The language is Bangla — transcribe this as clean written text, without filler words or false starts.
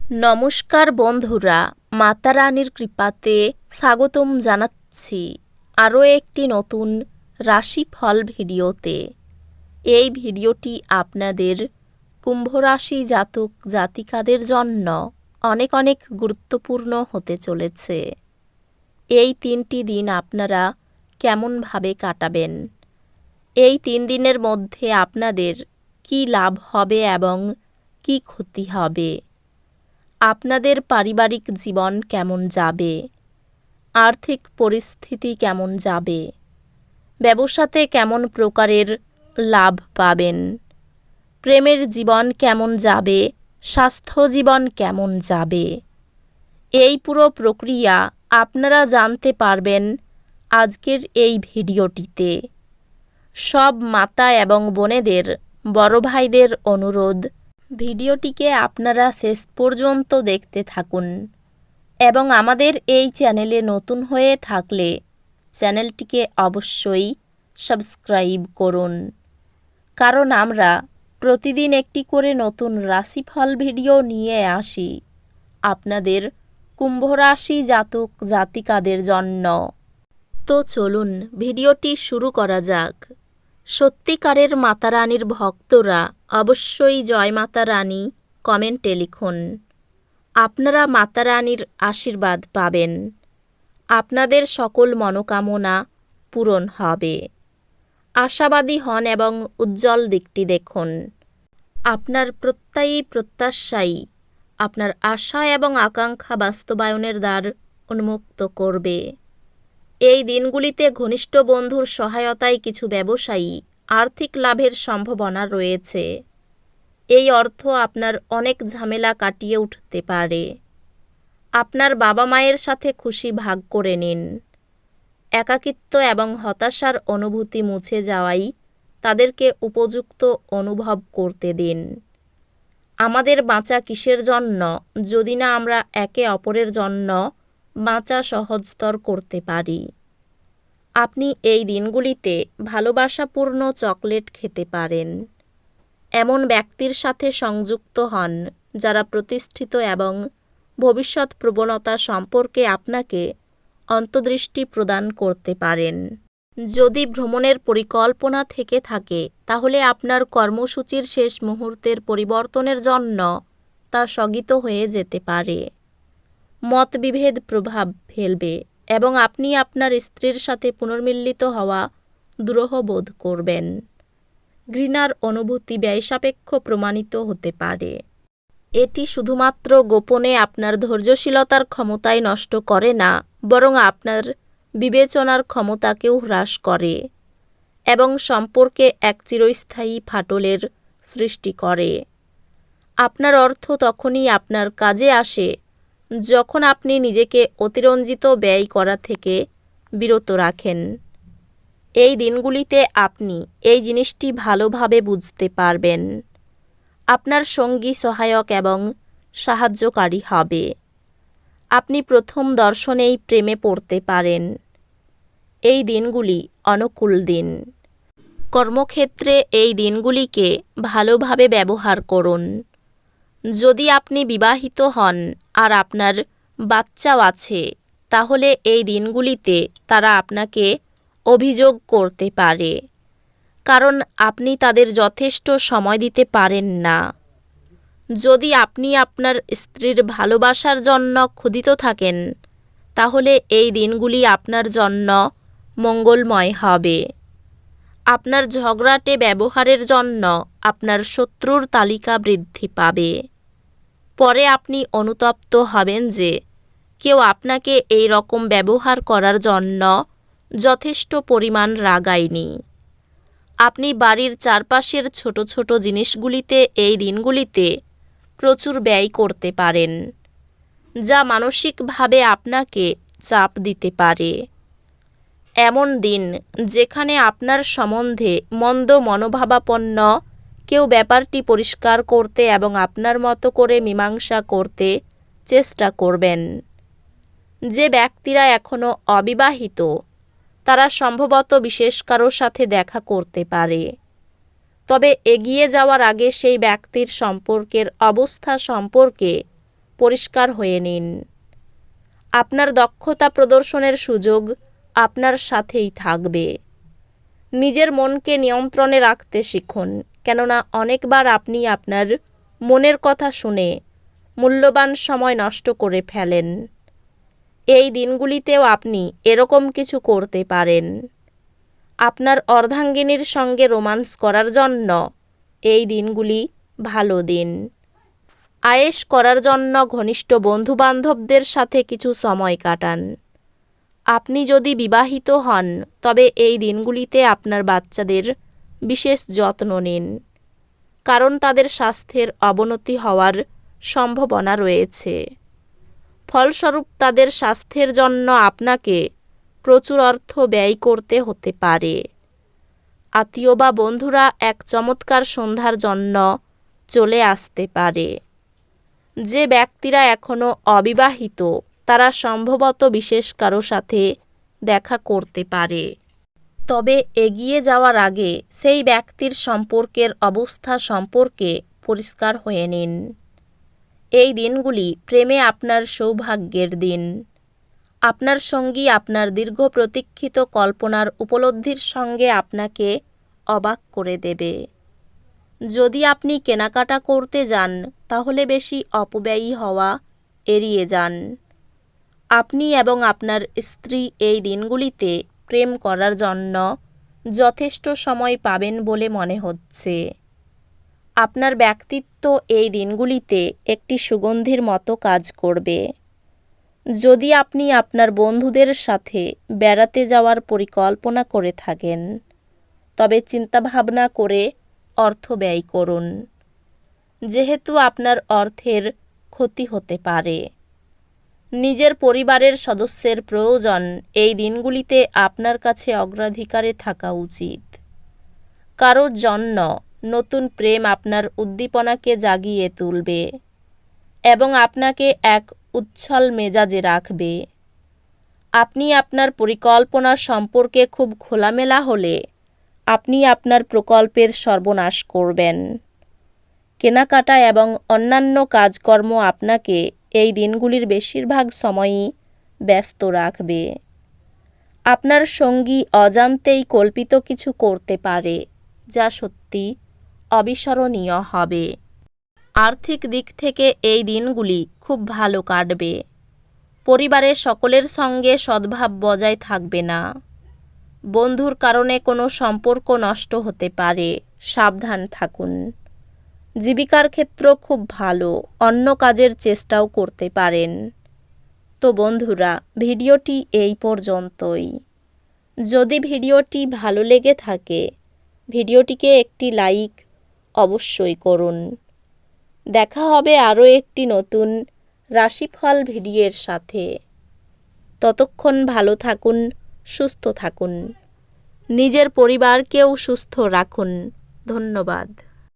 নমস্কার বন্ধুরা, মাতা রানীর কৃপাতে স্বাগতম জানাচ্ছি আরও একটি নতুন রাশিফল ভিডিওতে। এই ভিডিওটি আপনাদের কুম্ভ রাশি জাতক জাতিকাদের জন্য অনেক অনেক গুরুত্বপূর্ণ হতে চলেছে। এই 3টি দিন আপনারা কেমনভাবে কাটাবেন, এই 3 দিনের মধ্যে আপনাদের কি লাভ হবে এবং কি ক্ষতি হবে, আপনাদের পারিবারিক জীবন কেমন যাবে, আর্থিক পরিস্থিতি কেমন যাবে, ব্যবসাতে কেমন প্রকারের লাভ পাবেন, প্রেমের জীবন কেমন যাবে, স্বাস্থ্য জীবন কেমন যাবে, এই পুরো প্রক্রিয়া আপনারা জানতে পারবেন আজকের এই ভিডিওটিতে। সব মাতা এবং বোনেদের, বড় ভাইদের অনুরোধ, ভিডিওটিকে আপনারা শেষ পর্যন্ত দেখতে থাকুন এবং আমাদের এই চ্যানেলে নতুন হয়ে থাকলে চ্যানেলটিকে অবশ্যই সাবস্ক্রাইব করুন, কারণ আমরা প্রতিদিন একটি করে নতুন রাশিফল ভিডিও নিয়ে আসি আপনাদের কুম্ভ রাশি জাতক জাতিকাদের জন্য। তো চলুন ভিডিওটি শুরু করা যাক। সত্যিকারের মাতা রানীর ভক্তরা অবশ্যই জয় মাতা রানী কমেন্টে লিখুন। আপনারা মাতা রানীর আশীর্বাদ পাবেন, আপনাদের সকল মনোকামনা পূরণ হবে। আশাবাদী হন এবং উজ্জ্বল দিকটি দেখুন। আপনার প্রত্যাশাই আপনার আশা এবং আকাঙ্ক্ষা বাস্তবায়নের দ্বার উন্মুক্ত করবে। এই দিনগুলিতে ঘনিষ্ঠ বন্ধুর সহায়তায় কিছু ব্যবসায়ী আর্থিক লাভের সম্ভাবনা রয়েছে। এই অর্থ আপনার অনেক ঝামেলা কাটিয়ে উঠতে পারে। আপনার বাবা মায়ের সাথে খুশি ভাগ করে নিন। একাকিত্ব এবং হতাশার অনুভূতি মুছে যাওয়াই তাদেরকে উপযুক্ত অনুভব করতে দিন। আমাদের বাঁচা কিসের জন্য যদি না আমরা একে অপরের জন্য বাঁচা সহজতর করতে পারি। আপনি এই দিনগুলিতে ভালোবাসাপূর্ণ চকলেট খেতে পারেন। এমন ব্যক্তির সাথে সংযুক্ত হন যারা প্রতিষ্ঠিত এবং ভবিষ্যৎ প্রবণতা সম্পর্কে আপনাকে অন্তর্দৃষ্টি প্রদান করতে পারেন। যদি ভ্রমণের পরিকল্পনা থেকে থাকে তাহলে আপনার কর্মসূচির শেষ মুহূর্তের পরিবর্তনের জন্য তা স্থগিত হয়ে যেতে পারে। মতবিভেদ প্রভাব ফেলবে এবং আপনি আপনার স্ত্রীর সাথে পুনর্মিলিত হওয়া দুরূহ বোধ করবেন। ঘৃণার অনুভূতি ব্যয়সাপেক্ষ প্রমাণিত হতে পারে। এটি শুধুমাত্র গোপনে আপনার ধৈর্যশীলতার ক্ষমতাই নষ্ট করে না, বরং আপনার বিবেচনার ক্ষমতাকেও হ্রাস করে এবং সম্পর্কে এক চিরস্থায়ী ফাটলের সৃষ্টি করে। আপনার অর্থ তখনই আপনার কাজে আসে যখন আপনি নিজেকে অতিরঞ্জিত ব্যয় করা থেকে বিরত রাখেন। এই দিনগুলিতে আপনি এই জিনিসটি ভালোভাবে বুঝতে পারবেন। আপনার সঙ্গী সহায়ক এবং সাহায্যকারী হবে। আপনি প্রথম দর্শনেই প্রেমে পড়তে পারেন। এই দিনগুলি অনুকূল দিন। কর্মক্ষেত্রে এই দিনগুলিকে ভালোভাবে ব্যবহার করুন। যদি আপনি বিবাহিত হন আর আপনার বাচ্চাও আছে, তাহলে এই দিনগুলিতে তারা আপনাকে অভিযোগ করতে পারে, কারণ আপনি তাদের যথেষ্ট সময় দিতে পারেন না। যদি আপনি আপনার স্ত্রীর ভালোবাসার জন্য ক্ষুধিত থাকেন, তাহলে এই দিনগুলি আপনার জন্য মঙ্গলময় হবে। আপনার ঝগড়াটে ব্যবহারের জন্য আপনার শত্রুর তালিকা বৃদ্ধি পাবে। পরে আপনি অনুতপ্ত হবেন যে কেউ আপনাকে এই রকম ব্যবহার করার জন্য যথেষ্ট পরিমাণ রাগায়নি। আপনি বাড়ির চারপাশের ছোট ছোট জিনিসগুলিতে এই দিনগুলিতে প্রচুর ব্যয় করতে পারেন, যা মানসিকভাবে আপনাকে চাপ দিতে পারে। এমন দিন যেখানে আপনার সম্বন্ধে মন্দ মনোভাবাপন্ন কেউ ব্যাপারটি পরিষ্কার করতে এবং আপনার মতো করে মীমাংসা করতে চেষ্টা করবেন। যে ব্যক্তিরা এখনও অবিবাহিত তারা সম্ভবত বিশেষ কারোর সাথে দেখা করতে পারে, তবে এগিয়ে যাওয়ার আগে সেই ব্যক্তির সম্পর্কের অবস্থা সম্পর্কে পরিষ্কার হয়ে নিন। আপনার দক্ষতা প্রদর্শনের সুযোগ আপনার সাথেই থাকবে। নিজের মনকে নিয়ন্ত্রণে রাখতে শিখুন, কেননা অনেকবার আপনি আপনার মনের কথা শুনে মূল্যবান সময় নষ্ট করে ফেলেন। এই দিনগুলিতেও আপনি এরকম কিছু করতে পারেন। আপনার অর্ধাঙ্গিনীর সঙ্গে রোমান্স করার জন্য এই দিনগুলি ভালো দিন। আয়েশ করার জন্য ঘনিষ্ঠ বন্ধুবান্ধবদের সাথে কিছু সময় কাটান। আপনি যদি বিবাহিত হন তবে এই দিনগুলিতে আপনার বাচ্চাদের বিশেষ যত্ন নিন, কারণ তাদের স্বাস্থ্যের অবনতি হওয়ার সম্ভাবনা রয়েছে। ফলস্বরূপ তাদের স্বাস্থ্যের জন্য আপনাকে প্রচুর অর্থ ব্যয় করতে হতে পারে। আত্মীয় বা বন্ধুরা এক চমৎকার সন্ধ্যার জন্য চলে আসতে পারে। যে ব্যক্তিরা এখনও অবিবাহিত তারা সম্ভবত বিশেষ কারো সাথে দেখা করতে পারে। তবে এগিয়ে যাওয়ার আগে সেই ব্যক্তির সম্পর্কের অবস্থা সম্পর্কে পরিষ্কার হয়ে নিন। এই দিনগুলি প্রেমে আপনার সৌভাগ্যের দিন। আপনার সঙ্গী আপনার দীর্ঘ প্রতীক্ষিত কল্পনার উপলব্ধির সঙ্গে আপনাকে অবাক করে দেবে। যদি আপনি কেনাকাটা করতে যান তাহলে বেশি অপব্যয়ী হওয়া এড়িয়ে যান। আপনি এবং আপনার স্ত্রী এই দিনগুলিতে প্রেম করার জন্য যথেষ্ট সময় পাবেন বলে মনে হচ্ছে। আপনার ব্যক্তিত্ব এই দিনগুলিতে একটি সুগন্ধির মতো কাজ করবে। যদি আপনি আপনার বন্ধুদের সাথে বেড়াতে যাওয়ার পরিকল্পনা করে থাকেন তবে চিন্তাভাবনা করে অর্থ ব্যয় করুন, যেহেতু আপনার অর্থের ক্ষতি হতে পারে। নিজের পরিবারের সদস্যের প্রয়োজন এই দিনগুলিতে আপনার কাছে অগ্রাধিকারে থাকা উচিত। কারোর জন্য নতুন প্রেম আপনার উদ্দীপনাকে জাগিয়ে তুলবে এবং আপনাকে এক উচ্ছল মেজাজে রাখবে। আপনি আপনার পরিকল্পনা সম্পর্কে খুব খোলামেলা হলে আপনি আপনার প্রকল্পের সর্বনাশ করবেন। কেনাকাটা এবং অন্যান্য কাজকর্ম আপনাকে এই দিনগুলির বেশিরভাগ সময়ই ব্যস্ত রাখবে। আপনার সঙ্গী অজান্তেই কল্পিত কিছু করতে পারে যা সত্যি অবিস্মরণীয় হবে। আর্থিক দিক থেকে এই দিনগুলি খুব ভালো কাটবে। পরিবারের সকলের সঙ্গে সদ্ভাব বজায় থাকবে না। বন্ধুর কারণে কোনো সম্পর্ক নষ্ট হতে পারে, সাবধান থাকুন। জীবিকার ক্ষেত্র খুব ভালো, অন্য কাজের চেষ্টাও করতে পারেন। তো বন্ধুরা, ভিডিওটি এই পর্যন্তই। যদি ভিডিওটি ভালো লেগে থাকে ভিডিওটিকে একটি লাইক অবশ্যই করুন। দেখা হবে আরও একটি নতুন রাশিফল ভিডিওর সাথে। ততক্ষণ ভালো থাকুন, সুস্থ থাকুন, নিজের পরিবারকেও সুস্থ রাখুন। ধন্যবাদ।